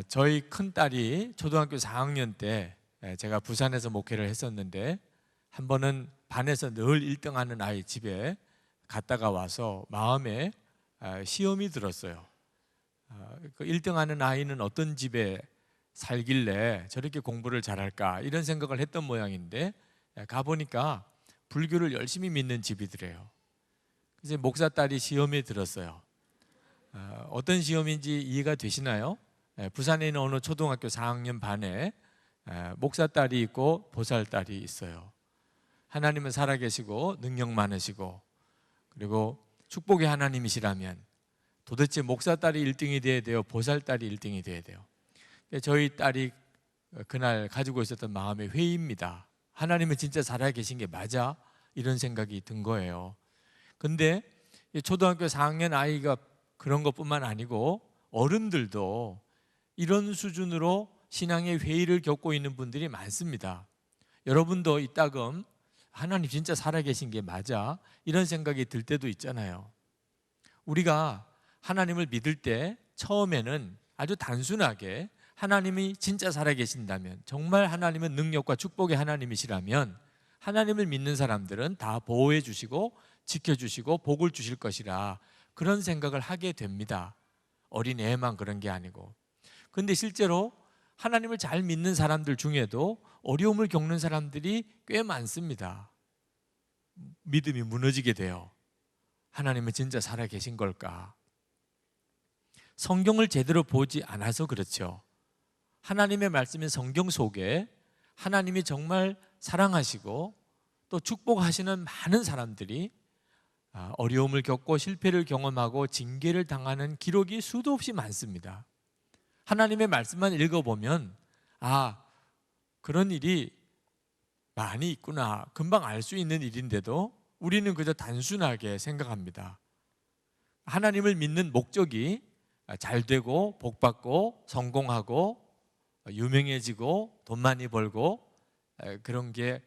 저희 큰딸이 초등학교 4학년 때 제가 부산에서 목회를 했었는데 한 번은 반에서 늘 1등하는 아이 집에 갔다가 와서 마음에 시험이 들었어요. 그 1등하는 아이는 어떤 집에 살길래 저렇게 공부를 잘할까 이런 생각을 했던 모양인데 가보니까 불교를 열심히 믿는 집이더래요. 그래서 목사 딸이 시험에 들었어요. 어떤 시험인지 이해가 되시나요? 부산에 있는 어느 초등학교 4학년 반에 목사 딸이 있고 보살 딸이 있어요. 하나님은 살아계시고 능력 많으시고 그리고 축복의 하나님이시라면 도대체 목사 딸이 1등이 돼야 돼요? 보살 딸이 1등이 돼야 돼요? 저희 딸이 그날 가지고 있었던 마음의 회의입니다. 하나님은 진짜 살아계신 게 맞아? 이런 생각이 든 거예요. 근데 초등학교 4학년 아이가 그런 것뿐만 아니고 어른들도 이런 수준으로 신앙의 회의를 겪고 있는 분들이 많습니다. 여러분도 이따금 하나님 진짜 살아계신 게 맞아? 이런 생각이 들 때도 있잖아요. 우리가 하나님을 믿을 때 처음에는 아주 단순하게 하나님이 진짜 살아계신다면, 정말 하나님은 능력과 축복의 하나님이시라면 하나님을 믿는 사람들은 다 보호해 주시고 지켜주시고 복을 주실 것이라 그런 생각을 하게 됩니다. 어린애만 그런 게 아니고. 그런데 실제로 하나님을 잘 믿는 사람들 중에도 어려움을 겪는 사람들이 꽤 많습니다. 믿음이 무너지게 돼요. 하나님은 진짜 살아계신 걸까? 성경을 제대로 보지 않아서 그렇죠. 하나님의 말씀인 성경 속에 하나님이 정말 사랑하시고 또 축복하시는 많은 사람들이 어려움을 겪고 실패를 경험하고 징계를 당하는 기록이 수도 없이 많습니다. 하나님의 말씀만 읽어보면 그런 일이 많이 있구나, 금방 알 수 있는 일인데도 우리는 그저 단순하게 생각합니다. 하나님을 믿는 목적이 잘 되고 복받고 성공하고 유명해지고 돈 많이 벌고 그런 게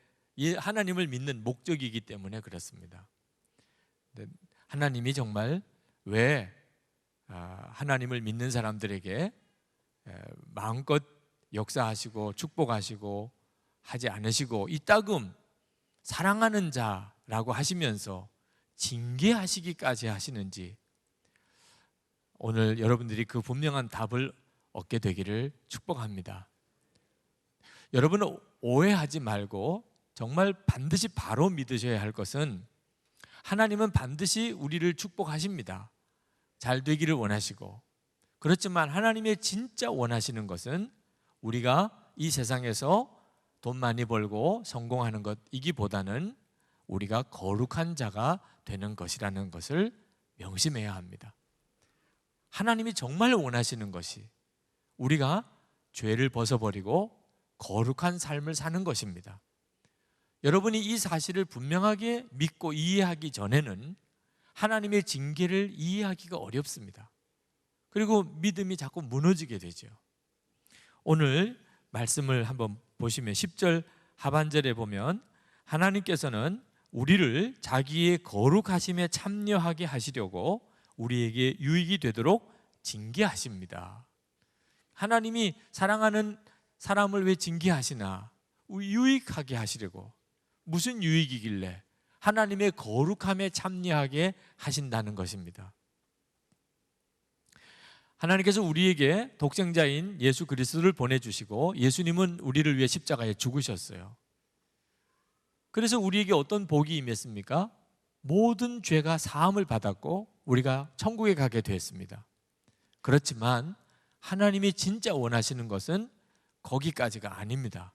하나님을 믿는 목적이기 때문에 그렇습니다. 하나님이 정말 왜 하나님을 믿는 사람들에게 마음껏 역사하시고 축복하시고 하지 않으시고 이따금 사랑하는 자라고 하시면서 징계하시기까지 하시는지, 오늘 여러분들이 그 분명한 답을 얻게 되기를 축복합니다. 여러분은 오해하지 말고 정말 반드시 바로 믿으셔야 할 것은, 하나님은 반드시 우리를 축복하십니다. 잘 되기를 원하시고. 그렇지만 하나님의 진짜 원하시는 것은 우리가 이 세상에서 돈 많이 벌고 성공하는 것이기보다는 우리가 거룩한 자가 되는 것이라는 것을 명심해야 합니다. 하나님이 정말 원하시는 것이 우리가 죄를 벗어버리고 거룩한 삶을 사는 것입니다. 여러분이 이 사실을 분명하게 믿고 이해하기 전에는 하나님의 징계를 이해하기가 어렵습니다. 그리고 믿음이 자꾸 무너지게 되죠. 오늘 말씀을 한번 보시면 10절 하반절에 보면 하나님께서는 우리를 자기의 거룩하심에 참여하게 하시려고 우리에게 유익이 되도록 징계하십니다. 하나님이 사랑하는 사람을 왜 징계하시나? 유익하게 하시려고. 무슨 유익이길래? 하나님의 거룩함에 참여하게 하신다는 것입니다. 하나님께서 우리에게 독생자인 예수 그리스도를 보내주시고 예수님은 우리를 위해 십자가에 죽으셨어요. 그래서 우리에게 어떤 복이 임했습니까? 모든 죄가 사함을 받았고 우리가 천국에 가게 되었습니다. 그렇지만 하나님이 진짜 원하시는 것은 거기까지가 아닙니다.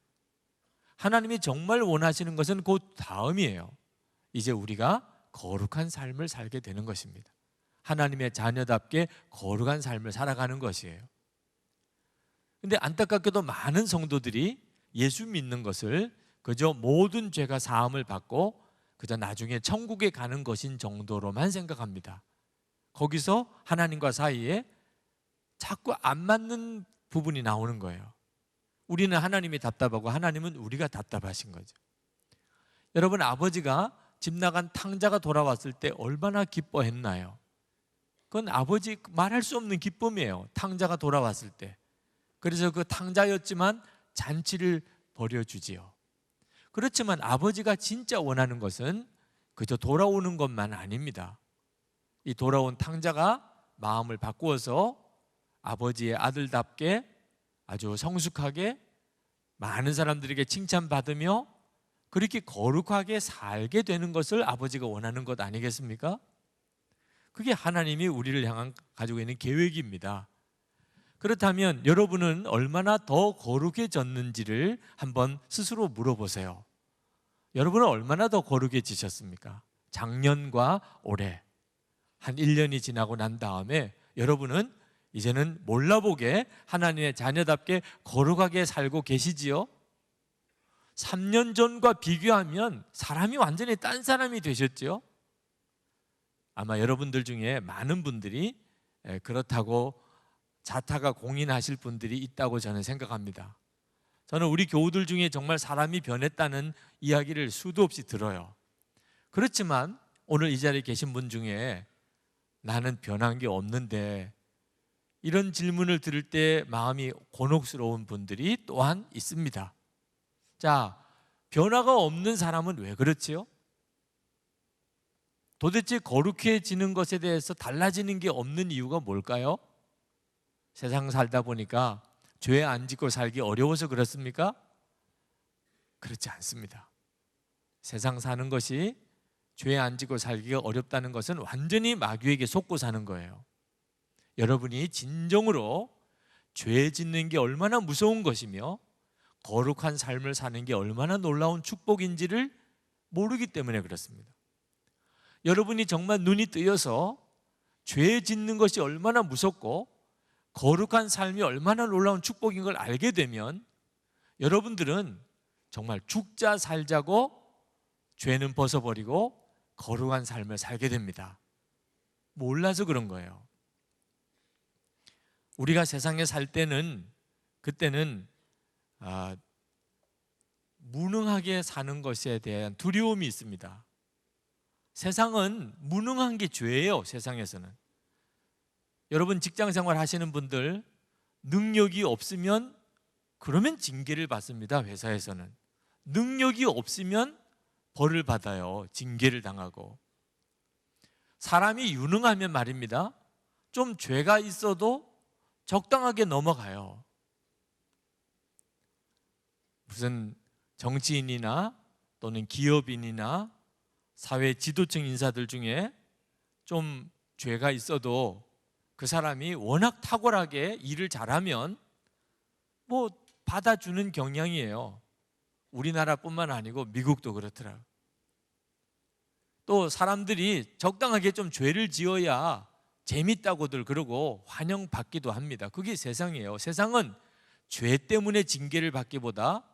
하나님이 정말 원하시는 것은 그 다음이에요. 이제 우리가 거룩한 삶을 살게 되는 것입니다. 하나님의 자녀답게 거룩한 삶을 살아가는 것이에요. 그런데 안타깝게도 많은 성도들이 예수 믿는 것을 그저 모든 죄가 사함을 받고 그저 나중에 천국에 가는 것인 정도로만 생각합니다. 거기서 하나님과 사이에 자꾸 안 맞는 부분이 나오는 거예요. 우리는 하나님이 답답하고 하나님은 우리가 답답하신 거죠. 여러분, 아버지가 집 나간 탕자가 돌아왔을 때 얼마나 기뻐했나요? 그건 아버지 말할 수 없는 기쁨이에요. 탕자가 돌아왔을 때. 그래서 그 탕자였지만 잔치를 벌여주지요. 그렇지만 아버지가 진짜 원하는 것은 그저 돌아오는 것만 아닙니다. 이 돌아온 탕자가 마음을 바꾸어서 아버지의 아들답게 아주 성숙하게 많은 사람들에게 칭찬받으며 그렇게 거룩하게 살게 되는 것을 아버지가 원하는 것 아니겠습니까? 그게 하나님이 우리를 향한 가지고 있는 계획입니다. 그렇다면 여러분은 얼마나 더 거룩해졌는지를 한번 스스로 물어보세요. 여러분은 얼마나 더 거룩해지셨습니까? 작년과 올해 한 1년이 지나고 난 다음에 여러분은 이제는 몰라보게 하나님의 자녀답게 거룩하게 살고 계시지요? 3년 전과 비교하면 사람이 완전히 딴 사람이 되셨죠? 아마 여러분들 중에 많은 분들이 그렇다고 자타가 공인하실 분들이 있다고 저는 생각합니다. 저는 우리 교우들 중에 정말 사람이 변했다는 이야기를 수도 없이 들어요. 그렇지만 오늘 이 자리에 계신 분 중에 나는 변한 게 없는데 이런 질문을 들을 때 마음이 곤혹스러운 분들이 또한 있습니다. 자, 변화가 없는 사람은 왜 그렇지요? 도대체 거룩해지는 것에 대해서 달라지는 게 없는 이유가 뭘까요? 세상 살다 보니까 죄 안 짓고 살기 어려워서 그렇습니까? 그렇지 않습니다. 세상 사는 것이 죄 안 짓고 살기가 어렵다는 것은 완전히 마귀에게 속고 사는 거예요. 여러분이 진정으로 죄 짓는 게 얼마나 무서운 것이며 거룩한 삶을 사는 게 얼마나 놀라운 축복인지를 모르기 때문에 그렇습니다. 여러분이 정말 눈이 뜨여서 죄 짓는 것이 얼마나 무섭고 거룩한 삶이 얼마나 놀라운 축복인 걸 알게 되면 여러분들은 정말 죽자 살자고 죄는 벗어버리고 거룩한 삶을 살게 됩니다. 몰라서 그런 거예요. 우리가 세상에 살 때는 그때는 무능하게 사는 것에 대한 두려움이 있습니다. 세상은 무능한 게 죄예요. 세상에서는. 여러분 직장생활 하시는 분들 능력이 없으면 그러면 징계를 받습니다. 회사에서는. 능력이 없으면 벌을 받아요. 징계를 당하고. 사람이 유능하면 말입니다. 좀 죄가 있어도 적당하게 넘어가요. 무슨 정치인이나 또는 기업인이나 사회 지도층 인사들 중에 좀 죄가 있어도 그 사람이 워낙 탁월하게 일을 잘하면 뭐 받아주는 경향이에요. 우리나라뿐만 아니고 미국도 그렇더라고요. 또 사람들이 적당하게 좀 죄를 지어야 재밌다고들 그러고 환영받기도 합니다. 그게 세상이에요. 세상은 죄 때문에 징계를 받기보다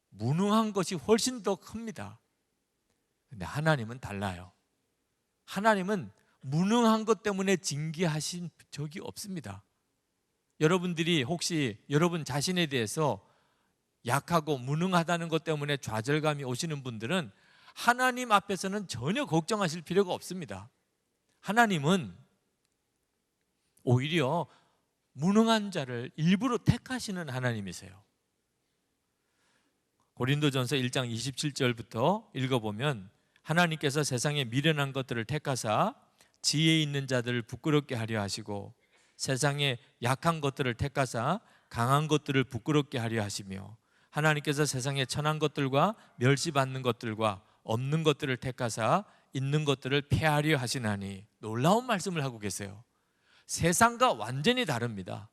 무능한 것이 훨씬 더 큽니다. 근데 하나님은 달라요. 하나님은 무능한 것 때문에 징계하신 적이 없습니다. 여러분들이 혹시 여러분 자신에 대해서 약하고 무능하다는 것 때문에 좌절감이 오시는 분들은 하나님 앞에서는 전혀 걱정하실 필요가 없습니다. 하나님은 오히려 무능한 자를 일부러 택하시는 하나님이세요. 고린도전서 1장 27절부터 읽어보면 하나님께서 세상에 미련한 것들을 택하사 지혜 있는 자들을 부끄럽게 하려 하시고 세상에 약한 것들을 택하사 강한 것들을 부끄럽게 하려 하시며 하나님께서 세상에 천한 것들과 멸시받는 것들과 없는 것들을 택하사 있는 것들을 폐하려 하시나니. 놀라운 말씀을 하고 계세요. 세상과 완전히 다릅니다.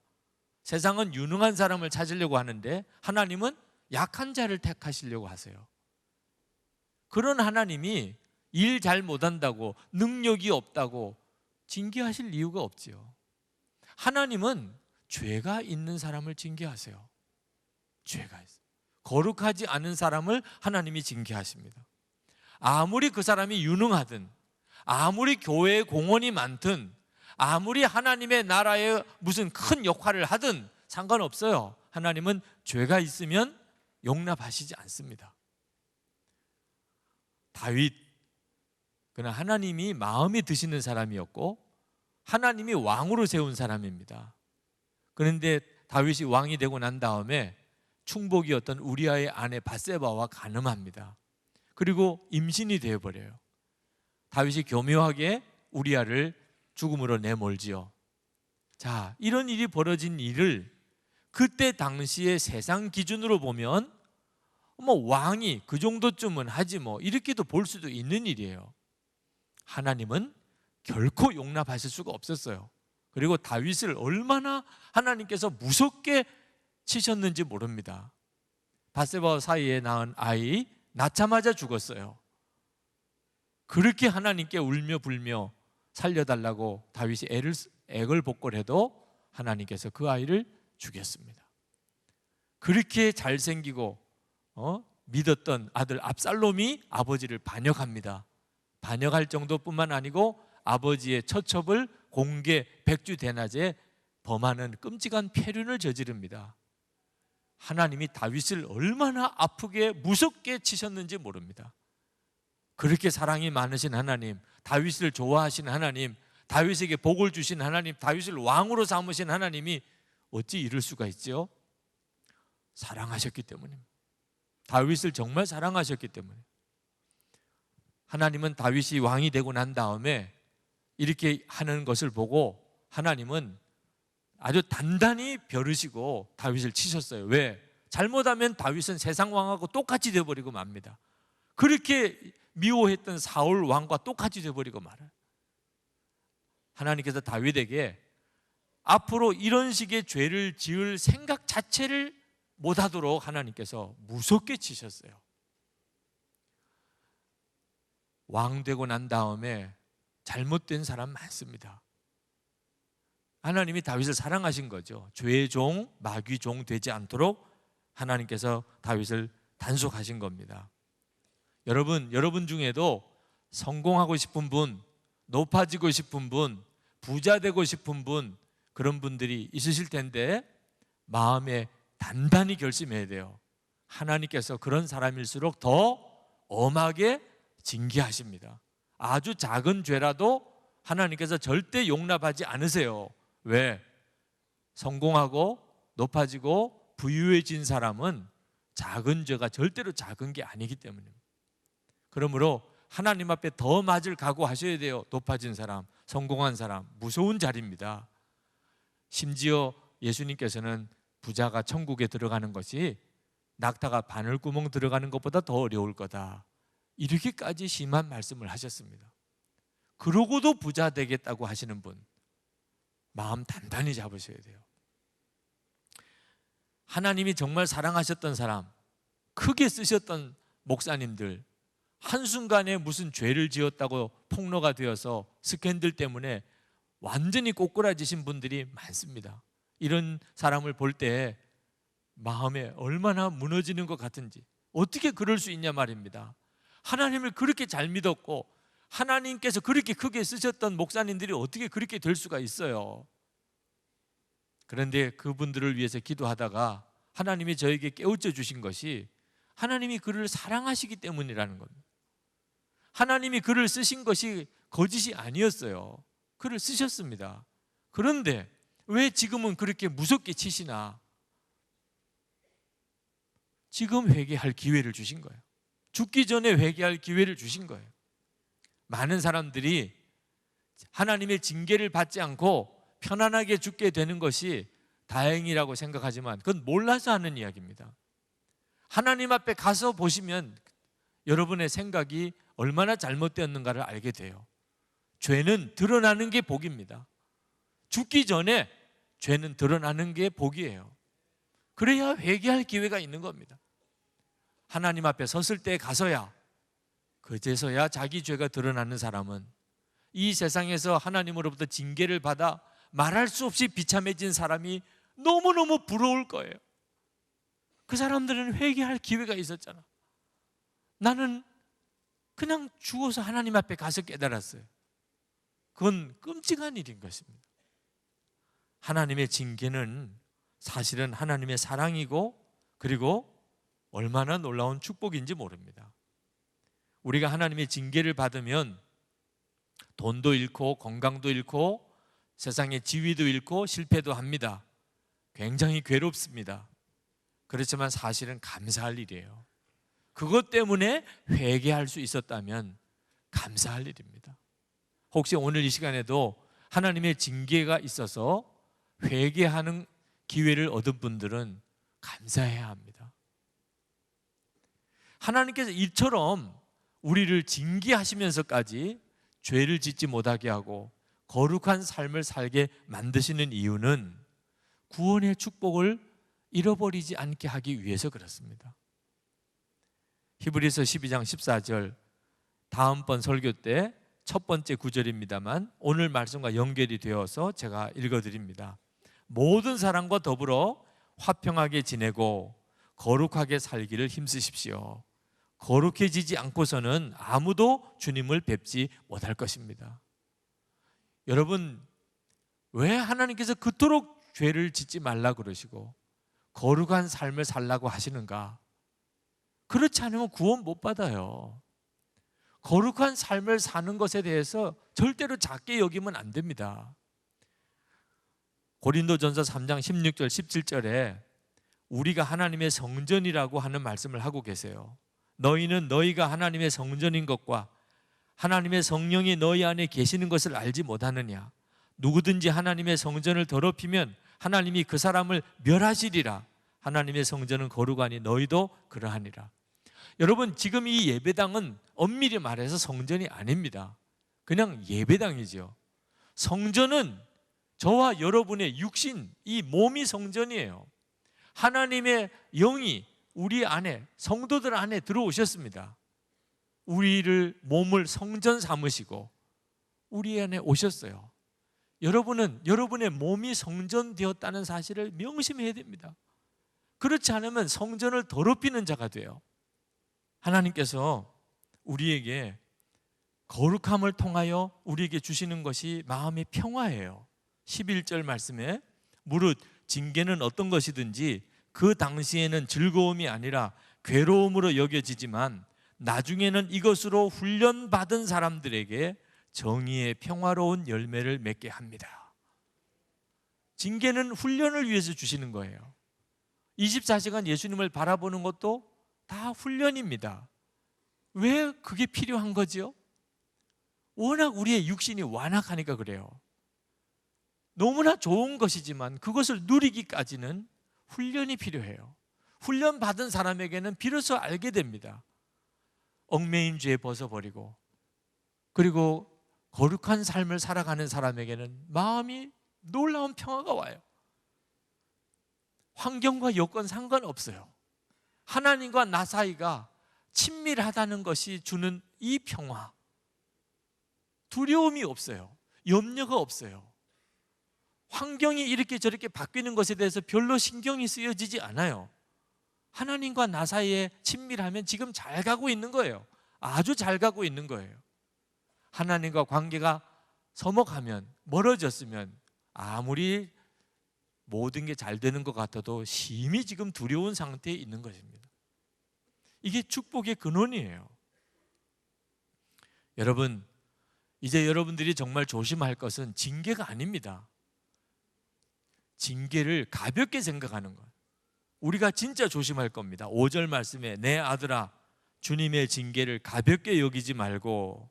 세상은 유능한 사람을 찾으려고 하는데 하나님은 약한 자를 택하시려고 하세요. 그런 하나님이 일 잘 못한다고 능력이 없다고 징계하실 이유가 없지요. 하나님은 죄가 있는 사람을 징계하세요. 죄가 있어요. 거룩하지 않은 사람을 하나님이 징계하십니다. 아무리 그 사람이 유능하든 아무리 교회에 공헌이 많든 아무리 하나님의 나라에 무슨 큰 역할을 하든 상관없어요. 하나님은 죄가 있으면 용납하시지 않습니다. 다윗, 그는 하나님이 마음에 드시는 사람이었고 하나님이 왕으로 세운 사람입니다. 그런데 다윗이 왕이 되고 난 다음에 충복이었던 우리아의 아내 밧세바와 간음합니다. 그리고 임신이 되어버려요. 다윗이 교묘하게 우리아를 죽음으로 내몰지요. 자, 이런 일이 벌어진 일을 그때 당시의 세상 기준으로 보면 왕이 그 정도쯤은 하지 이렇게도 볼 수도 있는 일이에요. 하나님은 결코 용납하실 수가 없었어요. 그리고 다윗을 얼마나 하나님께서 무섭게 치셨는지 모릅니다. 밧세바와 사이에 낳은 아이 낳자마자 죽었어요. 그렇게 하나님께 울며 불며 살려달라고 다윗이 액을 복걸해도 하나님께서 그 아이를 죽였습니다. 그렇게 잘생기고 믿었던 아들 압살롬이 아버지를 반역합니다. 반역할 정도뿐만 아니고 아버지의 처첩을 공개 백주대낮에 범하는 끔찍한 폐륜을 저지릅니다. 하나님이 다윗을 얼마나 아프게 무섭게 치셨는지 모릅니다. 그렇게 사랑이 많으신 하나님, 다윗을 좋아하신 하나님, 다윗에게 복을 주신 하나님, 다윗을 왕으로 삼으신 하나님이 어찌 이럴 수가 있죠? 사랑하셨기 때문입니다. 다윗을 정말 사랑하셨기 때문에. 하나님은 다윗이 왕이 되고 난 다음에 이렇게 하는 것을 보고 하나님은 아주 단단히 벼르시고 다윗을 치셨어요. 왜? 잘못하면 다윗은 세상 왕하고 똑같이 되어버리고 맙니다. 그렇게 미워했던 사울 왕과 똑같이 되어버리고 말아요. 하나님께서 다윗에게 앞으로 이런 식의 죄를 지을 생각 자체를 못하도록 하나님께서 무섭게 치셨어요. 왕 되고 난 다음에 잘못된 사람 많습니다. 하나님이 다윗을 사랑하신 거죠. 죄의 종, 마귀 종 되지 않도록 하나님께서 다윗을 단속하신 겁니다. 여러분 중에도 성공하고 싶은 분, 높아지고 싶은 분, 부자 되고 싶은 분, 그런 분들이 있으실 텐데 마음에 단단히 결심해야 돼요. 하나님께서 그런 사람일수록 더 엄하게 징계하십니다. 아주 작은 죄라도 하나님께서 절대 용납하지 않으세요. 왜? 성공하고 높아지고 부유해진 사람은 작은 죄가 절대로 작은 게 아니기 때문입니다. 그러므로 하나님 앞에 더 맞을 각오하셔야 돼요. 높아진 사람, 성공한 사람, 무서운 자리입니다. 심지어 예수님께서는 부자가 천국에 들어가는 것이 낙타가 바늘구멍 들어가는 것보다 더 어려울 거다, 이렇게까지 심한 말씀을 하셨습니다. 그러고도 부자 되겠다고 하시는 분, 마음 단단히 잡으셔야 돼요. 하나님이 정말 사랑하셨던 사람, 크게 쓰셨던 목사님들, 한순간에 무슨 죄를 지었다고 폭로가 되어서 스캔들 때문에 완전히 꼬꾸라지신 분들이 많습니다. 이런 사람을 볼 때 마음에 얼마나 무너지는 것 같은지, 어떻게 그럴 수 있냐 말입니다. 하나님을 그렇게 잘 믿었고 하나님께서 그렇게 크게 쓰셨던 목사님들이 어떻게 그렇게 될 수가 있어요. 그런데 그분들을 위해서 기도하다가 하나님이 저에게 깨우쳐 주신 것이 하나님이 그를 사랑하시기 때문이라는 겁니다. 하나님이 그를 쓰신 것이 거짓이 아니었어요. 그를 쓰셨습니다. 그런데 왜 지금은 그렇게 무섭게 치시나? 지금 회개할 기회를 주신 거예요. 죽기 전에 회개할 기회를 주신 거예요. 많은 사람들이 하나님의 징계를 받지 않고 편안하게 죽게 되는 것이 다행이라고 생각하지만 그건 몰라서 하는 이야기입니다. 하나님 앞에 가서 보시면 여러분의 생각이 얼마나 잘못되었는가를 알게 돼요. 죄는 드러나는 게 복입니다. 죽기 전에 죄는 드러나는 게 복이에요. 그래야 회개할 기회가 있는 겁니다. 하나님 앞에 섰을 때 가서야, 그제서야 자기 죄가 드러나는 사람은 이 세상에서 하나님으로부터 징계를 받아 말할 수 없이 비참해진 사람이 너무너무 부러울 거예요. 그 사람들은 회개할 기회가 있었잖아. 나는 그냥 죽어서 하나님 앞에 가서 깨달았어요. 그건 끔찍한 일인 것입니다. 하나님의 징계는 사실은 하나님의 사랑이고 그리고 얼마나 놀라운 축복인지 모릅니다. 우리가 하나님의 징계를 받으면 돈도 잃고 건강도 잃고 세상의 지위도 잃고 실패도 합니다. 굉장히 괴롭습니다. 그렇지만 사실은 감사할 일이에요. 그것 때문에 회개할 수 있었다면 감사할 일입니다. 혹시 오늘 이 시간에도 하나님의 징계가 있어서 회개하는 기회를 얻은 분들은 감사해야 합니다. 하나님께서 이처럼 우리를 징계하시면서까지 죄를 짓지 못하게 하고 거룩한 삶을 살게 만드시는 이유는 구원의 축복을 잃어버리지 않게 하기 위해서 그렇습니다. 히브리서 12장 14절, 다음번 설교 때 첫 번째 구절입니다만 오늘 말씀과 연결이 되어서 제가 읽어드립니다. 모든 사람과 더불어 화평하게 지내고 거룩하게 살기를 힘쓰십시오. 거룩해지지 않고서는 아무도 주님을 뵙지 못할 것입니다. 여러분, 왜 하나님께서 그토록 죄를 짓지 말라 그러시고 거룩한 삶을 살라고 하시는가? 그렇지 않으면 구원 못 받아요. 거룩한 삶을 사는 것에 대해서 절대로 작게 여기면 안 됩니다. 고린도전서 3장 16절 17절에 우리가 하나님의 성전이라고 하는 말씀을 하고 계세요. 너희는 너희가 하나님의 성전인 것과 하나님의 성령이 너희 안에 계시는 것을 알지 못하느냐? 누구든지 하나님의 성전을 더럽히면 하나님이 그 사람을 멸하시리라. 하나님의 성전은 거룩하니 너희도 그러하니라. 여러분, 지금 이 예배당은 엄밀히 말해서 성전이 아닙니다. 그냥 예배당이죠. 성전은 저와 여러분의 육신, 이 몸이 성전이에요. 하나님의 영이 우리 안에, 성도들 안에 들어오셨습니다. 우리를, 몸을 성전 삼으시고 우리 안에 오셨어요. 여러분은 여러분의 몸이 성전 되었다는 사실을 명심해야 됩니다. 그렇지 않으면 성전을 더럽히는 자가 돼요. 하나님께서 우리에게 거룩함을 통하여 우리에게 주시는 것이 마음의 평화예요. 11절 말씀에 무릇 징계는 어떤 것이든지 그 당시에는 즐거움이 아니라 괴로움으로 여겨지지만 나중에는 이것으로 훈련받은 사람들에게 정의의 평화로운 열매를 맺게 합니다. 징계는 훈련을 위해서 주시는 거예요. 24시간 예수님을 바라보는 것도 다 훈련입니다. 왜 그게 필요한 거죠? 워낙 우리의 육신이 완악하니까 그래요. 너무나 좋은 것이지만 그것을 누리기까지는 훈련이 필요해요. 훈련 받은 사람에게는 비로소 알게 됩니다. 얽매인 죄 벗어버리고 그리고 거룩한 삶을 살아가는 사람에게는 마음이 놀라운 평화가 와요. 환경과 여건 상관없어요. 하나님과 나 사이가 친밀하다는 것이 주는 이 평화, 두려움이 없어요. 염려가 없어요. 환경이 이렇게 저렇게 바뀌는 것에 대해서 별로 신경이 쓰여지지 않아요. 하나님과 나 사이에 친밀하면 지금 잘 가고 있는 거예요. 아주 잘 가고 있는 거예요. 하나님과 관계가 서먹하면, 멀어졌으면 아무리 모든 게 잘 되는 것 같아도 심히 지금 두려운 상태에 있는 것입니다. 이게 축복의 근원이에요. 여러분, 이제 여러분들이 정말 조심할 것은 징계가 아닙니다. 징계를 가볍게 생각하는 것. 우리가 진짜 조심할 겁니다. 5절 말씀에 내 아들아 주님의 징계를 가볍게 여기지 말고,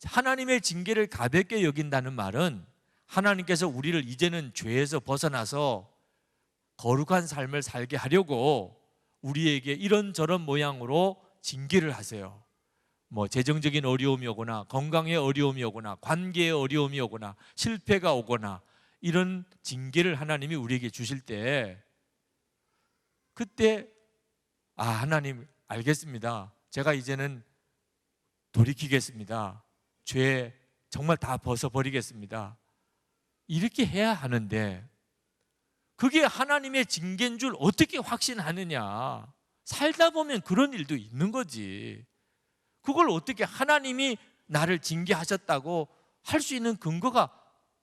하나님의 징계를 가볍게 여긴다는 말은 하나님께서 우리를 이제는 죄에서 벗어나서 거룩한 삶을 살게 하려고 우리에게 이런저런 모양으로 징계를 하세요. 뭐 재정적인 어려움이 오거나 건강에 어려움이 오거나 관계에 어려움이 오거나 실패가 오거나 이런 징계를 하나님이 우리에게 주실 때, 그때 하나님 알겠습니다. 제가 이제는 돌이키겠습니다. 죄 정말 다 벗어버리겠습니다. 이렇게 해야 하는데 그게 하나님의 징계인 줄 어떻게 확신하느냐. 살다 보면 그런 일도 있는 거지. 그걸 어떻게 하나님이 나를 징계하셨다고 할 수 있는 근거가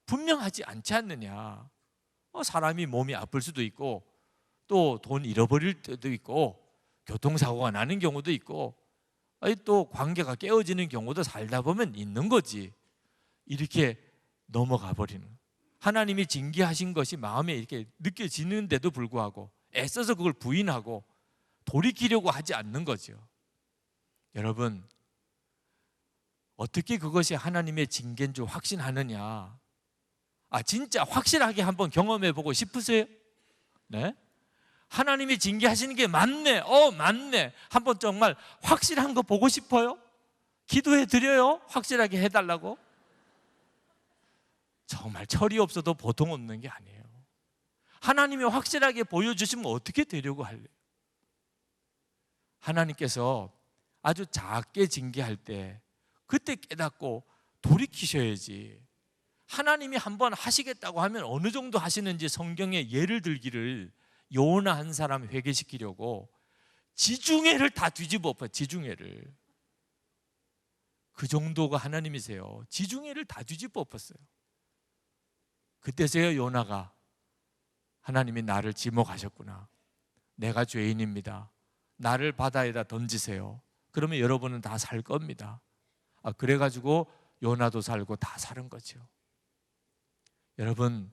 분명하지 않지 않느냐. 사람이 몸이 아플 수도 있고 또 돈 잃어버릴 때도 있고 교통사고가 나는 경우도 있고 또 관계가 깨어지는 경우도 살다 보면 있는 거지. 이렇게 넘어가 버리는. 하나님이 징계하신 것이 마음에 이렇게 느껴지는데도 불구하고 애써서 그걸 부인하고 돌이키려고 하지 않는 거죠. 여러분, 어떻게 그것이 하나님의 징계인 줄 확신하느냐? 진짜 확실하게 한번 경험해 보고 싶으세요? 네? 하나님이 징계하시는 게 맞네. 맞네. 한번 정말 확실한 거 보고 싶어요? 기도해 드려요? 확실하게 해달라고? 정말 철이 없어도 보통 없는 게 아니에요. 하나님이 확실하게 보여주시면 어떻게 되려고 할래요? 하나님께서 아주 작게 징계할 때 그때 깨닫고 돌이키셔야지. 하나님이 한번 하시겠다고 하면 어느 정도 하시는지 성경에 예를 들기를, 요나 한 사람 회개시키려고 지중해를 다 뒤집어 엎어요. 지중해를. 그 정도가 하나님이세요. 지중해를 다 뒤집어 엎었어요. 그때서야 요나가 하나님이 나를 지목하셨구나. 내가 죄인입니다. 나를 바다에다 던지세요. 그러면 여러분은 다 살 겁니다. 그래가지고 요나도 살고 다 사는 거죠. 여러분,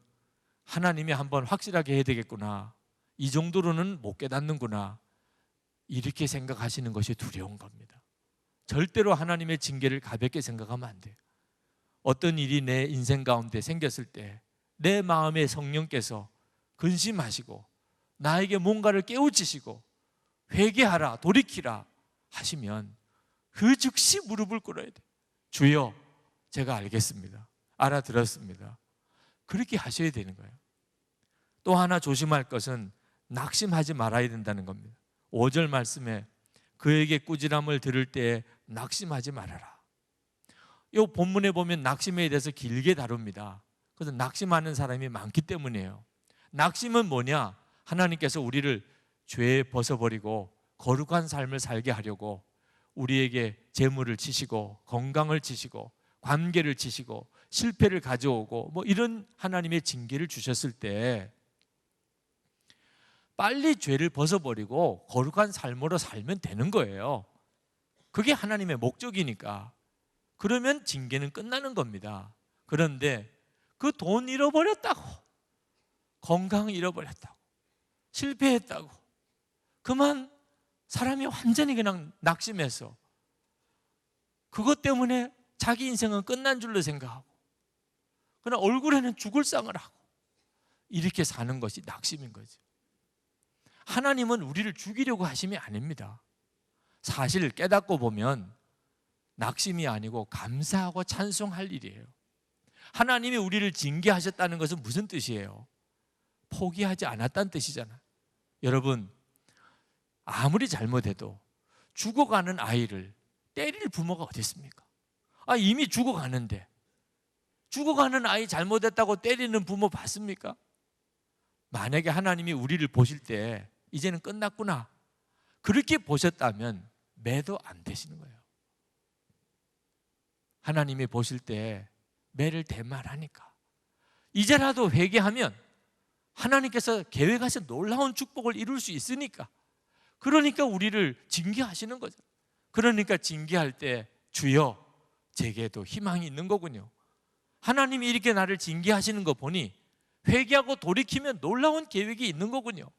하나님이 한번 확실하게 해야 되겠구나, 이 정도로는 못 깨닫는구나, 이렇게 생각하시는 것이 두려운 겁니다. 절대로 하나님의 징계를 가볍게 생각하면 안 돼요. 어떤 일이 내 인생 가운데 생겼을 때 내 마음에 성령께서 근심하시고 나에게 뭔가를 깨우치시고 회개하라, 돌이키라 하시면 그 즉시 무릎을 꿇어야 돼요. 주여, 제가 알겠습니다. 알아들었습니다. 그렇게 하셔야 되는 거예요. 또 하나 조심할 것은 낙심하지 말아야 된다는 겁니다. 5절 말씀에 그에게 꾸지람을 들을 때 낙심하지 말아라. 이 본문에 보면 낙심에 대해서 길게 다룹니다. 그래서 낙심하는 사람이 많기 때문이에요. 낙심은 뭐냐? 하나님께서 우리를 죄에 벗어버리고 거룩한 삶을 살게 하려고 우리에게 재물을 치시고 건강을 치시고 관계를 치시고 실패를 가져오고 이런 하나님의 징계를 주셨을 때 빨리 죄를 벗어버리고 거룩한 삶으로 살면 되는 거예요. 그게 하나님의 목적이니까. 그러면 징계는 끝나는 겁니다. 그런데 그 돈 잃어버렸다고, 건강 잃어버렸다고, 실패했다고, 그만 사람이 완전히 그냥 낙심해서 그것 때문에 자기 인생은 끝난 줄로 생각하고 그러나 얼굴에는 죽을 상을 하고 이렇게 사는 것이 낙심인 거죠. 하나님은 우리를 죽이려고 하심이 아닙니다. 사실 깨닫고 보면 낙심이 아니고 감사하고 찬송할 일이에요. 하나님이 우리를 징계하셨다는 것은 무슨 뜻이에요? 포기하지 않았다는 뜻이잖아요. 여러분, 아무리 잘못해도 죽어가는 아이를 때릴 부모가 어디 있습니까? 이미 죽어가는데 죽어가는 아이 잘못했다고 때리는 부모 봤습니까? 만약에 하나님이 우리를 보실 때 이제는 끝났구나, 그렇게 보셨다면 매도 안 되시는 거예요. 하나님이 보실 때 매를 대만하니까 이제라도 회개하면 하나님께서 계획하신 놀라운 축복을 이룰 수 있으니까, 그러니까 우리를 징계하시는 거죠. 그러니까 징계할 때 주여, 제게도 희망이 있는 거군요. 하나님이 이렇게 나를 징계하시는 거 보니 회개하고 돌이키면 놀라운 계획이 있는 거군요.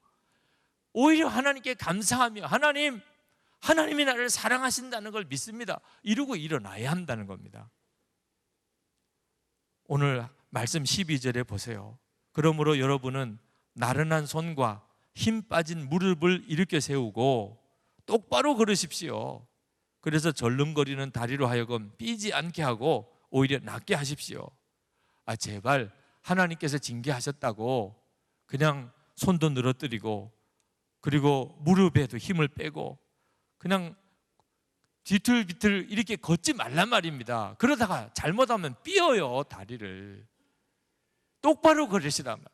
오히려 하나님께 감사하며 하나님이 나를 사랑하신다는 걸 믿습니다, 이러고 일어나야 한다는 겁니다. 오늘 말씀 12절에 보세요. 그러므로 여러분은 나른한 손과 힘 빠진 무릎을 일으켜 세우고 똑바로 걸으십시오. 그래서 절름거리는 다리로 하여금 삐지 않게 하고 오히려 낫게 하십시오. 제발 하나님께서 징계하셨다고 그냥 손도 늘어뜨리고 그리고 무릎에도 힘을 빼고 그냥 뒤틀비틀 이렇게 걷지 말란 말입니다. 그러다가 잘못하면 삐어요, 다리를. 똑바로 걸으시라면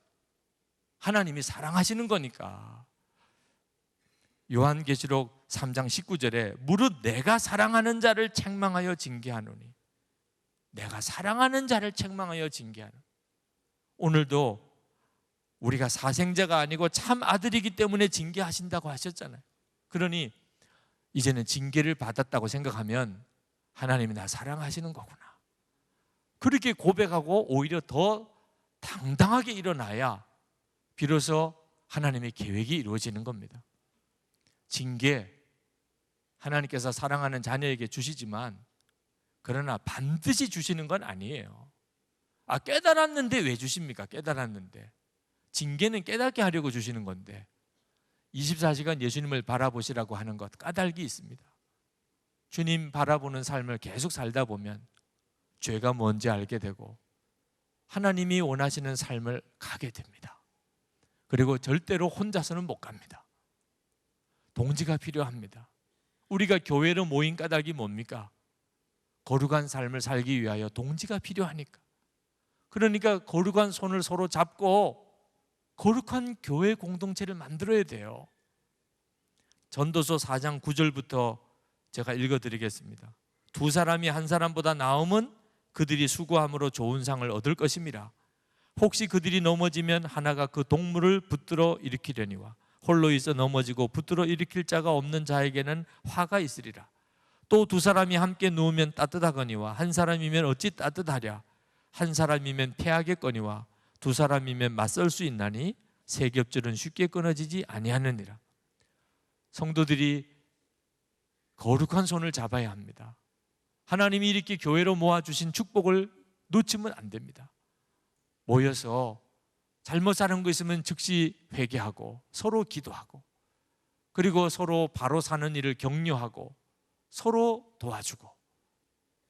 하나님이 사랑하시는 거니까. 요한계시록 3장 19절에 무릇 내가 사랑하는 자를 책망하여 징계하노니, 내가 사랑하는 자를 책망하여 징계하노니. 오늘도 우리가 사생자가 아니고 참 아들이기 때문에 징계하신다고 하셨잖아요. 그러니 이제는 징계를 받았다고 생각하면 하나님이 나 사랑하시는 거구나, 그렇게 고백하고 오히려 더 당당하게 일어나야 비로소 하나님의 계획이 이루어지는 겁니다. 징계, 하나님께서 사랑하는 자녀에게 주시지만 그러나 반드시 주시는 건 아니에요. 깨달았는데 왜 주십니까? 깨달았는데. 징계는 깨닫게 하려고 주시는 건데 24시간 예수님을 바라보시라고 하는 것, 까닭이 있습니다. 주님 바라보는 삶을 계속 살다 보면 죄가 뭔지 알게 되고 하나님이 원하시는 삶을 가게 됩니다. 그리고 절대로 혼자서는 못 갑니다. 동지가 필요합니다. 우리가 교회로 모인 까닭이 뭡니까? 거룩한 삶을 살기 위하여 동지가 필요하니까. 그러니까 거룩한 손을 서로 잡고 거룩한 교회 공동체를 만들어야 돼요. 전도서 4장 9절부터 제가 읽어드리겠습니다. 두 사람이 한 사람보다 나음은 그들이 수고함으로 좋은 상을 얻을 것임이라. 혹시 그들이 넘어지면 하나가 그 동물을 붙들어 일으키려니와 홀로 있어 넘어지고 붙들어 일으킬 자가 없는 자에게는 화가 있으리라. 또 두 사람이 함께 누우면 따뜻하거니와 한 사람이면 어찌 따뜻하랴. 한 사람이면 패하겠거니와 두 사람이면 맞설 수 있나니 세 겹줄은 쉽게 끊어지지 아니하느니라. 성도들이 거룩한 손을 잡아야 합니다. 하나님이 이렇게 교회로 모아주신 축복을 놓치면 안 됩니다. 모여서 잘못 사는 거 있으면 즉시 회개하고 서로 기도하고 그리고 서로 바로 사는 일을 격려하고 서로 도와주고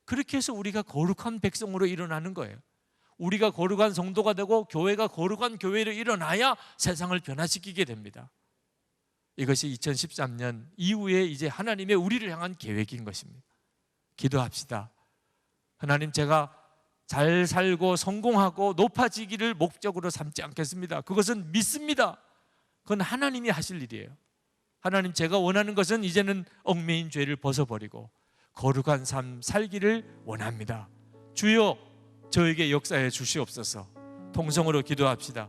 그렇게 해서 우리가 거룩한 백성으로 일어나는 거예요. 우리가 거룩한 성도가 되고 교회가 거룩한 교회로 일어나야 세상을 변화시키게 됩니다. 이것이 2013년 이후에 이제 하나님의 우리를 향한 계획인 것입니다. 기도합시다. 하나님, 제가 잘 살고 성공하고 높아지기를 목적으로 삼지 않겠습니다. 그것은 믿습니다. 그건 하나님이 하실 일이에요. 하나님, 제가 원하는 것은 이제는 얽매인 죄를 벗어버리고 거룩한 삶 살기를 원합니다. 주여, 저에게 역사해 주시옵소서. 통성으로 기도합시다.